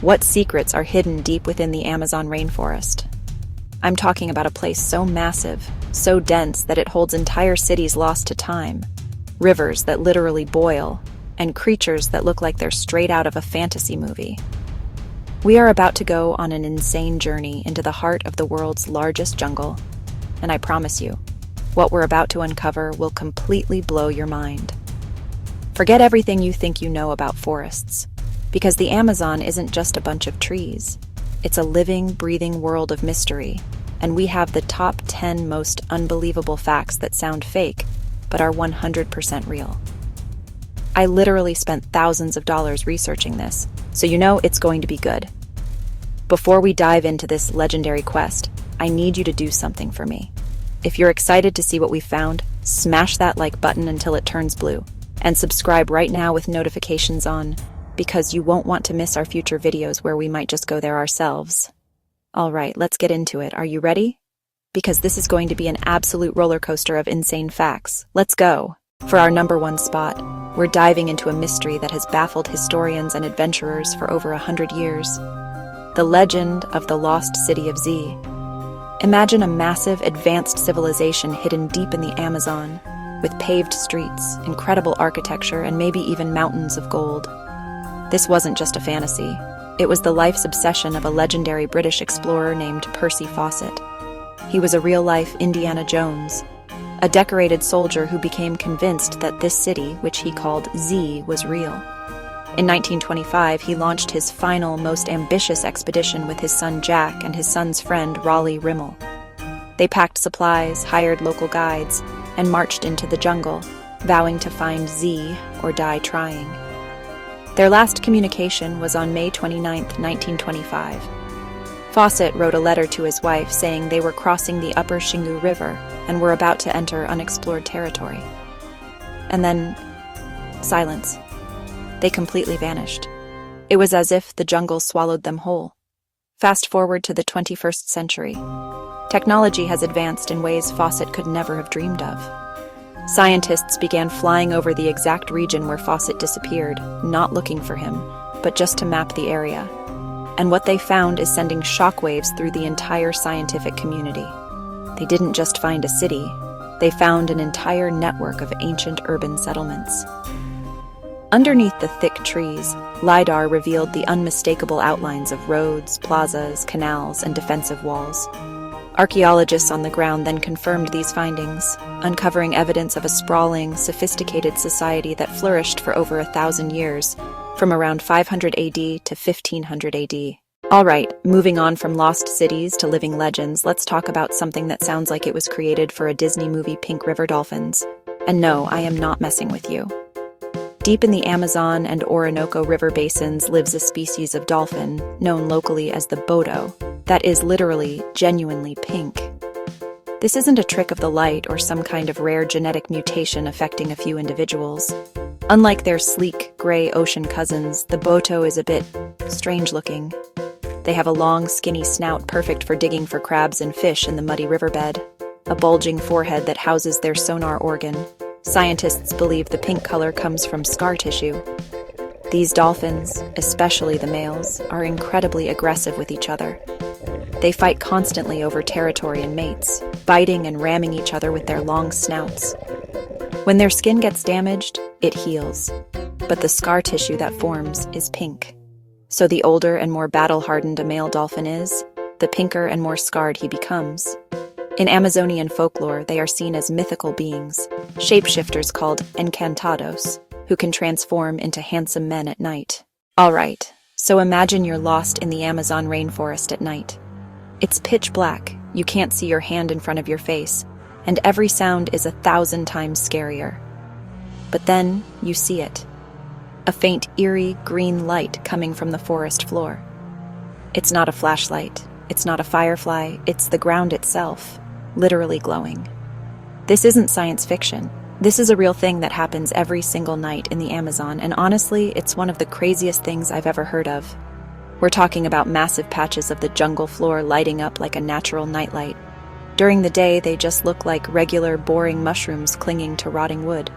What secrets are hidden deep within the Amazon rainforest? I'm talking about a place so massive, so dense that it holds entire cities lost to time, rivers that literally boil, and creatures that look like they're straight out of a fantasy movie. We are about to go on an insane journey into the heart of the world's largest jungle, and I promise you, what we're about to uncover will completely blow your mind. Forget everything you think you know about forests, because the Amazon isn't just a bunch of trees. It's a living, breathing world of mystery, and we have the top 10 most unbelievable facts that sound fake, but are 100% real. I literally spent thousands of dollars researching this, so you know it's going to be good. Before we dive into this legendary quest, I need you to do something for me. If you're excited to see what we found, smash that like button until it turns blue, and subscribe right now with notifications on, because you won't want to miss our future videos where we might just go there ourselves. All right, let's get into it. Are you ready? Because this is going to be an absolute roller coaster of insane facts. Let's go. For our number one spot, we're diving into a mystery that has baffled historians and adventurers for over 100 years. The legend of the lost city of Z. Imagine a massive, advanced civilization hidden deep in the Amazon, with paved streets, incredible architecture, and maybe even mountains of gold. This wasn't just a fantasy. It was the life's obsession of a legendary British explorer named Percy Fawcett. He was a real-life Indiana Jones, a decorated soldier who became convinced that this city, which he called Z, was real. In 1925, he launched his final, most ambitious expedition with his son Jack and his son's friend Raleigh Rimmel. They packed supplies, hired local guides, and marched into the jungle, vowing to find Z or die trying. Their last communication was on May 29, 1925. Fawcett wrote a letter to his wife saying they were crossing the upper Xingu River and were about to enter unexplored territory. And then, silence. They completely vanished. It was as if the jungle swallowed them whole. Fast forward to the 21st century. Technology has advanced in ways Fawcett could never have dreamed of. Scientists began flying over the exact region where Fawcett disappeared, not looking for him, but just to map the area. And what they found is sending shockwaves through the entire scientific community. They didn't just find a city, they found an entire network of ancient urban settlements. Underneath the thick trees, LiDAR revealed the unmistakable outlines of roads, plazas, canals, and defensive walls. Archaeologists on the ground then confirmed these findings, uncovering evidence of a sprawling, sophisticated society that flourished for over 1,000 years, from around 500 AD to 1500 AD. All right, moving on from lost cities to living legends, let's talk about something that sounds like it was created for a Disney movie, Pink River Dolphins. And no, I am not messing with you. Deep in the Amazon and Orinoco River basins lives a species of dolphin, known locally as the boto, that is literally, genuinely pink. This isn't a trick of the light or some kind of rare genetic mutation affecting a few individuals. Unlike their sleek, gray ocean cousins, the boto is a bit strange-looking. They have a long, skinny snout perfect for digging for crabs and fish in the muddy riverbed, a bulging forehead that houses their sonar organ. Scientists believe the pink color comes from scar tissue. These dolphins, especially the males, are incredibly aggressive with each other. They fight constantly over territory and mates, biting and ramming each other with their long snouts. When their skin gets damaged, it heals, but the scar tissue that forms is pink. So the older and more battle-hardened a male dolphin is, the pinker and more scarred he becomes. In Amazonian folklore, they are seen as mythical beings, shapeshifters called encantados, who can transform into handsome men at night. All right, so imagine you're lost in the Amazon rainforest at night. It's pitch black, you can't see your hand in front of your face, and every sound is 1,000 times scarier. But then you see it. A faint, eerie green light coming from the forest floor. It's not a flashlight, it's not a firefly, it's the ground itself, literally glowing. This isn't science fiction. This is a real thing that happens every single night in the Amazon, and honestly, it's one of the craziest things I've ever heard of. We're talking about massive patches of the jungle floor lighting up like a natural nightlight. During the day, they just look like regular, boring mushrooms clinging to rotting wood.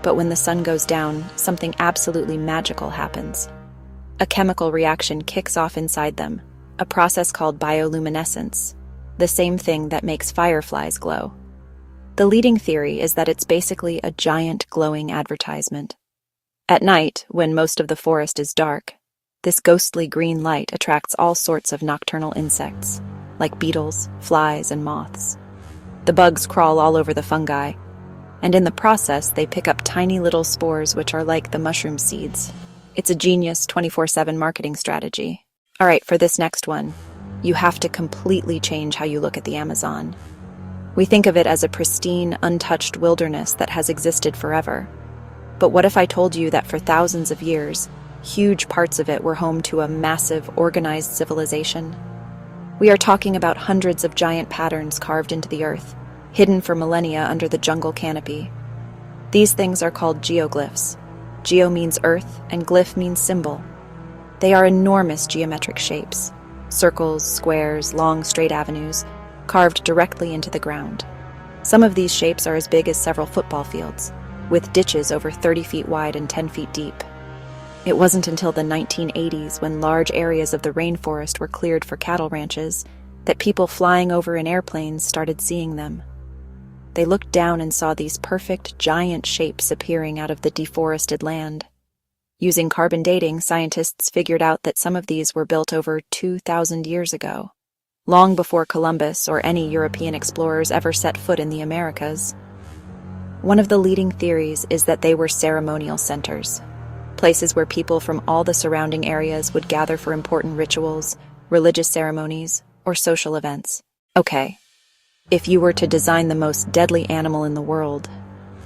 But when the sun goes down, something absolutely magical happens. A chemical reaction kicks off inside them, a process called bioluminescence, the same thing that makes fireflies glow. The leading theory is that it's basically a giant glowing advertisement. At night, when most of the forest is dark, this ghostly green light attracts all sorts of nocturnal insects, like beetles, flies, and moths. The bugs crawl all over the fungi, and in the process they pick up tiny little spores which are like the mushroom seeds. It's a genius 24/7 marketing strategy. All right, for this next one, you have to completely change how you look at the Amazon. We think of it as a pristine, untouched wilderness that has existed forever. But what if I told you that for thousands of years, huge parts of it were home to a massive, organized civilization? We are talking about hundreds of giant patterns carved into the earth, hidden for millennia under the jungle canopy. These things are called geoglyphs. Geo means earth, and glyph means symbol. They are enormous geometric shapes: circles, squares, long, straight avenues, carved directly into the ground. Some of these shapes are as big as several football fields, with ditches over 30 feet wide and 10 feet deep. It wasn't until the 1980s, when large areas of the rainforest were cleared for cattle ranches, that people flying over in airplanes started seeing them. They looked down and saw these perfect, giant shapes appearing out of the deforested land. Using carbon dating, scientists figured out that some of these were built over 2,000 years ago, long before Columbus or any European explorers ever set foot in the Americas. One of the leading theories is that they were ceremonial centers, places where people from all the surrounding areas would gather for important rituals, religious ceremonies, or social events. Okay, if you were to design the most deadly animal in the world,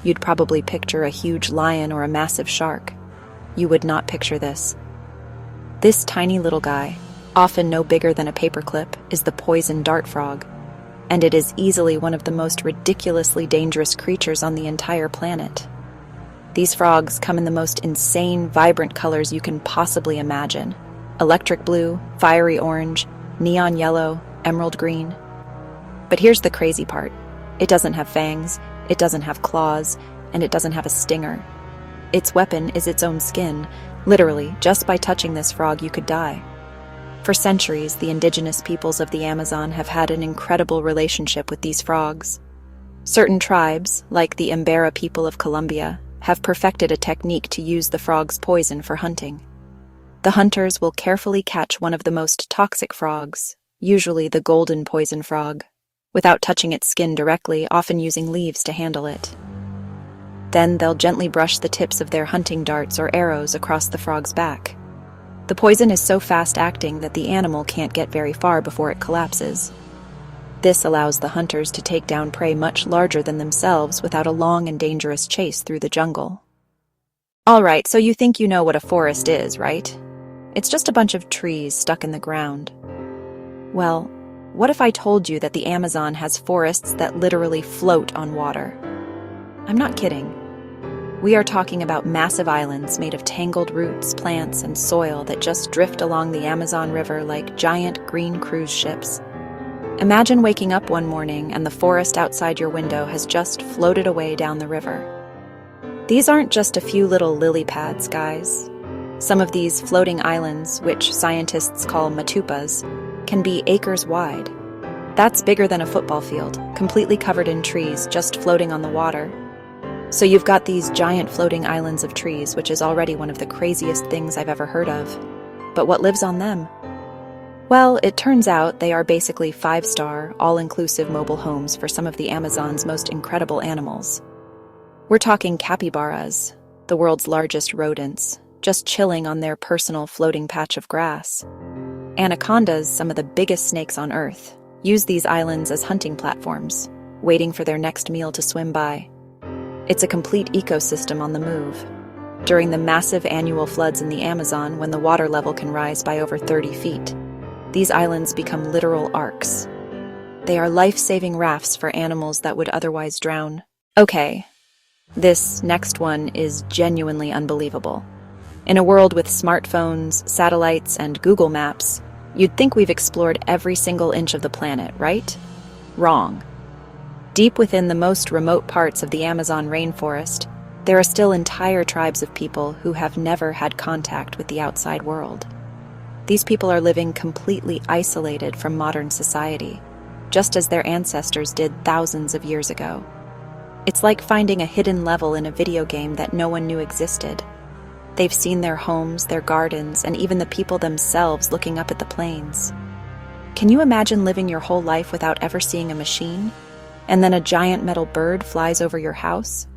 you'd probably picture a huge lion or a massive shark. You would not picture this. This tiny little guy, often no bigger than a paperclip, is the poison dart frog, and it is easily one of the most ridiculously dangerous creatures on the entire planet. These frogs come in the most insane, vibrant colors you can possibly imagine: electric blue, fiery orange, neon yellow, emerald green. But here's the crazy part. It doesn't have fangs, it doesn't have claws, and it doesn't have a stinger. Its weapon is its own skin. Literally, just by touching this frog you could die. For centuries, the indigenous peoples of the Amazon have had an incredible relationship with these frogs. Certain tribes, like the Embera people of Colombia, have perfected a technique to use the frog's poison for hunting. The hunters will carefully catch one of the most toxic frogs, usually the golden poison frog, without touching its skin directly, often using leaves to handle it. Then they'll gently brush the tips of their hunting darts or arrows across the frog's back. The poison is so fast-acting that the animal can't get very far before it collapses. This allows the hunters to take down prey much larger than themselves without a long and dangerous chase through the jungle. All right, so you think you know what a forest is, right? It's just a bunch of trees stuck in the ground. Well, what if I told you that the Amazon has forests that literally float on water? I'm not kidding. We are talking about massive islands made of tangled roots, plants, and soil that just drift along the Amazon River like giant green cruise ships. Imagine waking up one morning and the forest outside your window has just floated away down the river. These aren't just a few little lily pads, guys. Some of these floating islands, which scientists call matupas, can be acres wide. That's bigger than a football field, completely covered in trees, just floating on the water. So you've got these giant floating islands of trees, which is already one of the craziest things I've ever heard of. But what lives on them? Well, it turns out they are basically 5-star, all-inclusive mobile homes for some of the Amazon's most incredible animals. We're talking capybaras, the world's largest rodents, just chilling on their personal floating patch of grass. Anacondas, some of the biggest snakes on Earth, use these islands as hunting platforms, waiting for their next meal to swim by. It's a complete ecosystem on the move. During the massive annual floods in the Amazon, when the water level can rise by over 30 feet, these islands become literal arks. They are life-saving rafts for animals that would otherwise drown. Okay, this next one is genuinely unbelievable. In a world with smartphones, satellites, and Google Maps, you'd think we've explored every single inch of the planet, right? Wrong. Deep within the most remote parts of the Amazon rainforest, There are still entire tribes of people who have never had contact with the outside world. These people are living completely isolated from modern society, just as their ancestors did thousands of years ago. It's like finding a hidden level in a video game that no one knew existed. They've seen their homes, their gardens, and even the people themselves looking up at the plains. Can you imagine living your whole life without ever seeing a machine, and then a giant metal bird flies over your house?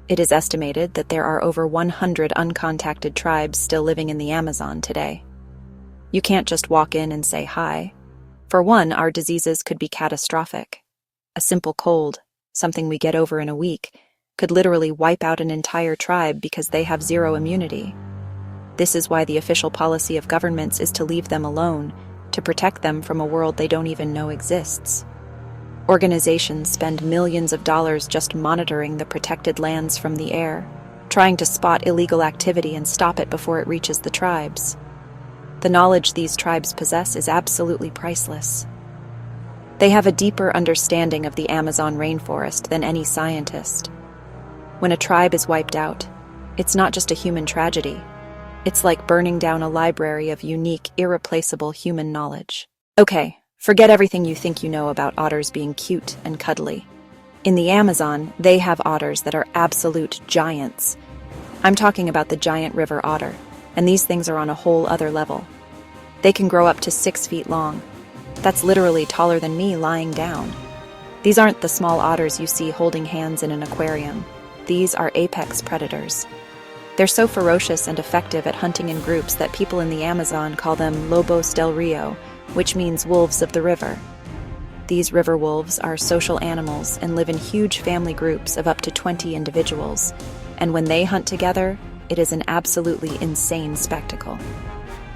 It is estimated that there are over 100 uncontacted tribes still living in the Amazon today. You can't just walk in and say hi. For one, our diseases could be catastrophic. A simple cold, something we get over in a week, could literally wipe out an entire tribe because they have zero immunity. This is why the official policy of governments is to leave them alone, to protect them from a world they don't even know exists. Organizations spend millions of dollars just monitoring the protected lands from the air, trying to spot illegal activity and stop it before it reaches the tribes. The knowledge these tribes possess is absolutely priceless. They have a deeper understanding of the Amazon rainforest than any scientist. When a tribe is wiped out, it's not just a human tragedy. It's like burning down a library of unique, irreplaceable human knowledge. Okay, forget everything you think you know about otters being cute and cuddly. In the Amazon, they have otters that are absolute giants. I'm talking about the giant river otter, and these things are on a whole other level. They can grow up to 6 feet long. That's literally taller than me lying down. These aren't the small otters you see holding hands in an aquarium. These are apex predators. They're so ferocious and effective at hunting in groups that people in the Amazon call them lobos del rio, which means wolves of the river. These river wolves are social animals and live in huge family groups of up to 20 individuals. And when they hunt together, it is an absolutely insane spectacle.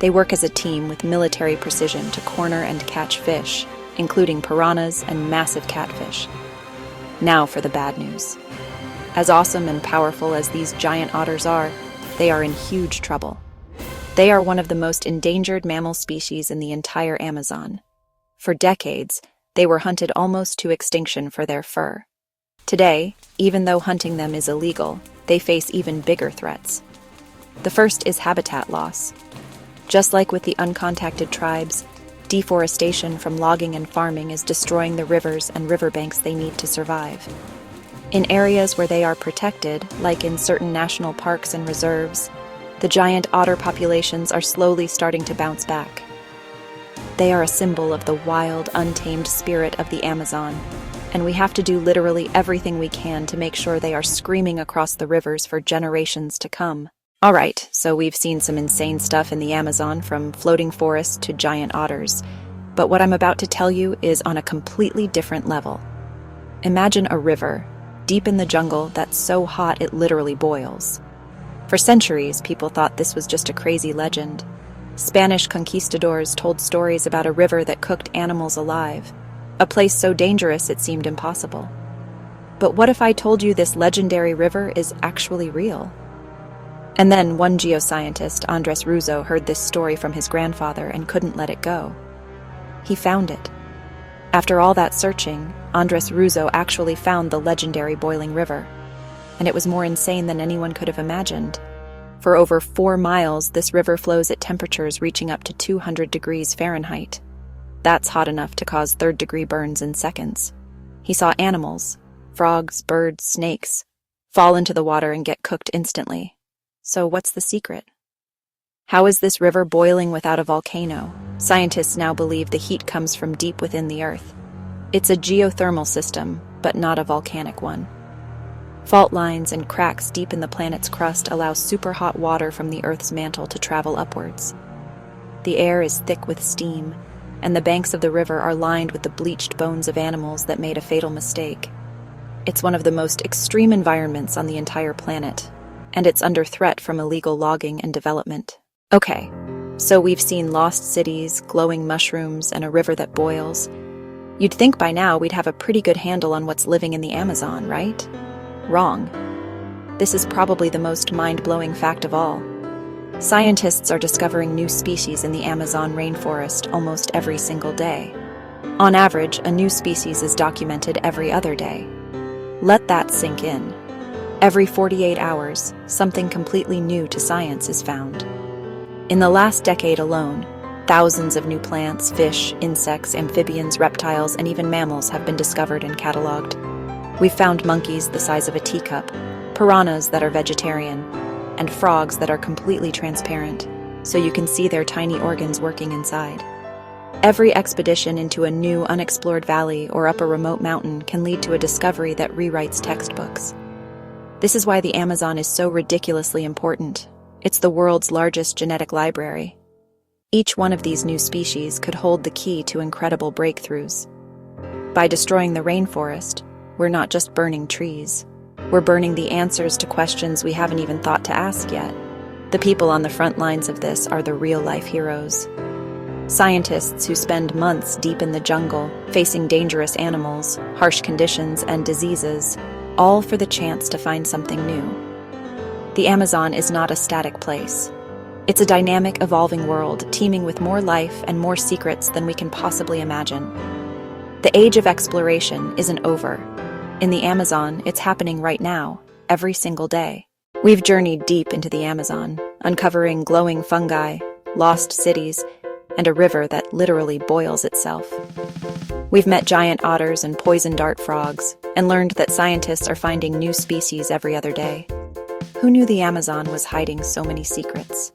They work as a team with military precision to corner and catch fish, including piranhas and massive catfish. Now for the bad news. As awesome and powerful as these giant otters are, they are in huge trouble. They are one of the most endangered mammal species in the entire Amazon. For decades, they were hunted almost to extinction for their fur. Today, even though hunting them is illegal, they face even bigger threats. The first is habitat loss. Just like with the uncontacted tribes, deforestation from logging and farming is destroying the rivers and riverbanks they need to survive. In areas where they are protected, like in certain national parks and reserves, the giant otter populations are slowly starting to bounce back. They are a symbol of the wild, untamed spirit of the Amazon, and we have to do literally everything we can to make sure they are screaming across the rivers for generations to come. Alright, so we've seen some insane stuff in the Amazon, from floating forests to giant otters, but what I'm about to tell you is on a completely different level. Imagine a river, deep in the jungle, that's so hot it literally boils. For centuries, people thought this was just a crazy legend. Spanish conquistadors told stories about a river that cooked animals alive, a place so dangerous it seemed impossible. But what if I told you this legendary river is actually real? And then one geoscientist, Andres Russo, heard this story from his grandfather and couldn't let it go. He found it. After all that searching, Andres Russo actually found the legendary boiling river. And it was more insane than anyone could have imagined. For over 4 miles, this river flows at temperatures reaching up to 200 degrees Fahrenheit. That's hot enough to cause third-degree burns in seconds. He saw animals, frogs, birds, snakes, fall into the water and get cooked instantly. So what's the secret? How is this river boiling without a volcano? Scientists now believe the heat comes from deep within the earth. It's a geothermal system, but not a volcanic one. Fault lines and cracks deep in the planet's crust allow super hot water from the Earth's mantle to travel upwards. The air is thick with steam, and the banks of the river are lined with the bleached bones of animals that made a fatal mistake. It's one of the most extreme environments on the entire planet, and it's under threat from illegal logging and development. Okay, so we've seen lost cities, glowing mushrooms, and a river that boils. You'd think by now we'd have a pretty good handle on what's living in the Amazon, right? Wrong. This is probably the most mind-blowing fact of all. Scientists are discovering new species in the Amazon rainforest almost every single day. On average, a new species is documented every other day. Let that sink in. Every 48 hours, something completely new to science is found. In the last decade alone, thousands of new plants, fish, insects, amphibians, reptiles, and even mammals have been discovered and cataloged. We've found monkeys the size of a teacup, piranhas that are vegetarian, and frogs that are completely transparent, so you can see their tiny organs working inside. Every expedition into a new, unexplored valley or up a remote mountain can lead to a discovery that rewrites textbooks. This is why the Amazon is so ridiculously important. It's the world's largest genetic library. Each one of these new species could hold the key to incredible breakthroughs. By destroying the rainforest, we're not just burning trees. We're burning the answers to questions we haven't even thought to ask yet. The people on the front lines of this are the real-life heroes. Scientists who spend months deep in the jungle, facing dangerous animals, harsh conditions, and diseases, all for the chance to find something new. The Amazon is not a static place. It's a dynamic, evolving world, teeming with more life and more secrets than we can possibly imagine. The age of exploration isn't over. In the Amazon, it's happening right now, every single day. We've journeyed deep into the Amazon, uncovering glowing fungi, lost cities, and a river that literally boils itself. We've met giant otters and poison dart frogs, and learned that scientists are finding new species every other day. Who knew the Amazon was hiding so many secrets?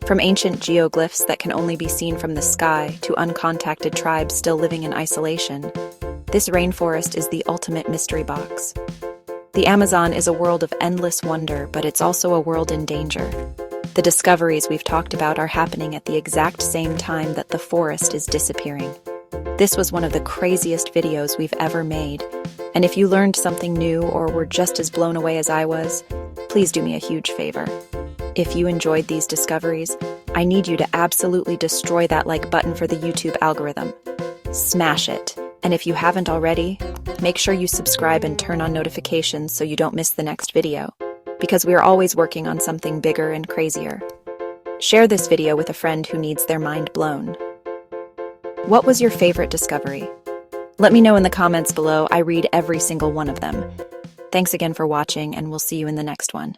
From ancient geoglyphs that can only be seen from the sky to uncontacted tribes still living in isolation, this rainforest is the ultimate mystery box. The Amazon is a world of endless wonder, but it's also a world in danger. The discoveries we've talked about are happening at the exact same time that the forest is disappearing. This was one of the craziest videos we've ever made, and if you learned something new or were just as blown away as I was, please do me a huge favor. If you enjoyed these discoveries, I need you to absolutely destroy that like button for the YouTube algorithm. Smash it. And if you haven't already, make sure you subscribe and turn on notifications so you don't miss the next video, because we are always working on something bigger and crazier. Share this video with a friend who needs their mind blown. What was your favorite discovery? Let me know in the comments below. I read every single one of them. Thanks again for watching, and we'll see you in the next one.